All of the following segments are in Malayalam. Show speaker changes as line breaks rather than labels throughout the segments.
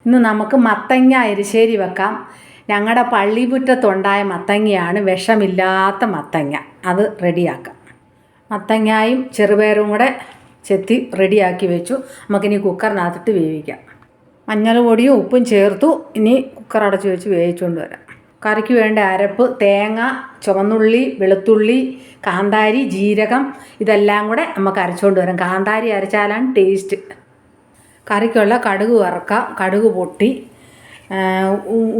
ഇന്ന് നമുക്ക് മത്തങ്ങ എരിശ്ശേരി വെക്കാം. ഞങ്ങളുടെ പള്ളിമുറ്റത്തുണ്ടായ മത്തങ്ങയാണ്, വിഷമില്ലാത്ത മത്തങ്ങ. അത് റെഡിയാക്കാം. മത്തങ്ങയും ചെറുപയറും കൂടെ ചെത്തി റെഡിയാക്കി വെച്ചു. നമുക്കിനി കുക്കറിനകത്തിട്ട് വേവിക്കാം. മഞ്ഞൾ പൊടിയും ഉപ്പും ചേർത്തു. ഇനി കുക്കർ അടച്ച് വെച്ച് വേവിച്ചുകൊണ്ട് വരാം. കറിക്ക് വേണ്ട അരപ്പ്: തേങ്ങ, ചുവന്നുള്ളി, വെളുത്തുള്ളി, കാന്താരി, ജീരകം, ഇതെല്ലാം കൂടെ നമുക്ക് അരച്ചുകൊണ്ട് വരാം. കാന്താരി അരച്ചാലാണ് ടേസ്റ്റ്. കറിക്കുള്ള കടുക് വറുക്കാം. കടുക് പൊട്ടി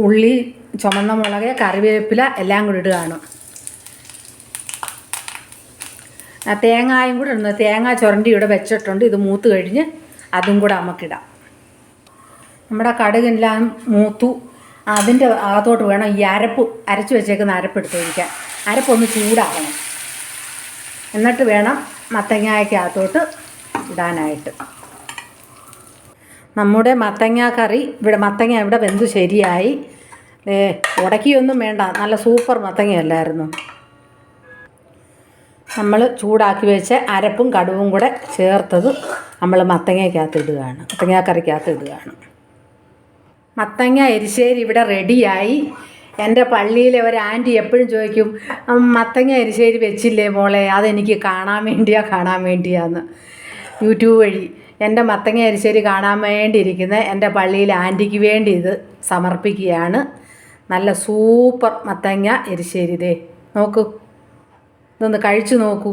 ഉള്ളി, ചുമന്ന മുളക്, കറിവേപ്പില എല്ലാം കൂടി ഇടുകയാണ്. തേങ്ങയും കൂടെ ഇടുന്നു. തേങ്ങ ചുരണ്ടി ഇവിടെ വെച്ചിട്ടുണ്ട്. ഇത് മൂത്ത് കഴിഞ്ഞ് അതും കൂടെ നമുക്കിടാം. നമ്മുടെ കടുകെല്ലാം മൂത്തു. അതിൻ്റെ അകത്തോട്ട് വേണം ഈ അരച്ച് വെച്ചേക്കുന്ന അരപ്പെടുത്ത് ഒഴിക്കാൻ. അരപ്പൊന്ന് ചൂടാക്കണം. എന്നിട്ട് വേണം മത്തങ്ങയ്ക്കകത്തോട്ട് ഇടാനായിട്ട്. നമ്മുടെ മത്തങ്ങ കറി മത്തങ്ങ ഇവിടെ വെന്ത് ശരിയായി. ഉടക്കിയൊന്നും വേണ്ട, നല്ല സൂപ്പർ മത്തങ്ങയല്ലായിരുന്നു. നമ്മൾ ചൂടാക്കി വെച്ച അരപ്പും കടുവും കൂടെ ചേർത്തത് നമ്മൾ മത്തങ്ങയ്ക്കകത്ത് ഇടുകയാണ്. മത്തങ്ങാക്കറിക്കകത്ത് ഇടുകയാണ്. മത്തങ്ങ എരിശ്ശേരി ഇവിടെ റെഡിയായി. എൻ്റെ പള്ളിയിലെ ഒരു ആൻറ്റി എപ്പോഴും ചോദിക്കും, മത്തങ്ങ എരിശ്ശേരി വെച്ചില്ലേ മോളെ, അതെനിക്ക് കാണാൻ വേണ്ടിയാന്ന്. യൂട്യൂബ് വഴി എൻ്റെ മത്തങ്ങ എരിശ്ശേരി കാണാൻ വേണ്ടിയിരിക്കുന്ന എൻ്റെ പള്ളിയിലെ ആൻറ്റിക്ക് വേണ്ടി ഇത് സമർപ്പിക്കുകയാണ്. നല്ല സൂപ്പർ മത്തങ്ങ എരിശ്ശേരി. ദേ നോക്കൂ, ഇതൊന്ന് കഴിച്ചു നോക്കൂ.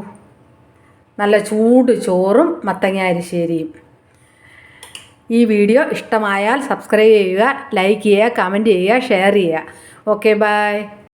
നല്ല ചൂട് ചോറും മത്തങ്ങ എരിശ്ശേരിയും. ഈ വീഡിയോ ഇഷ്ടമായാൽ സബ്സ്ക്രൈബ് ചെയ്യുക, ലൈക്ക് ചെയ്യുക, കമൻറ്റ് ചെയ്യുക, ഷെയർ ചെയ്യുക. Okay, by.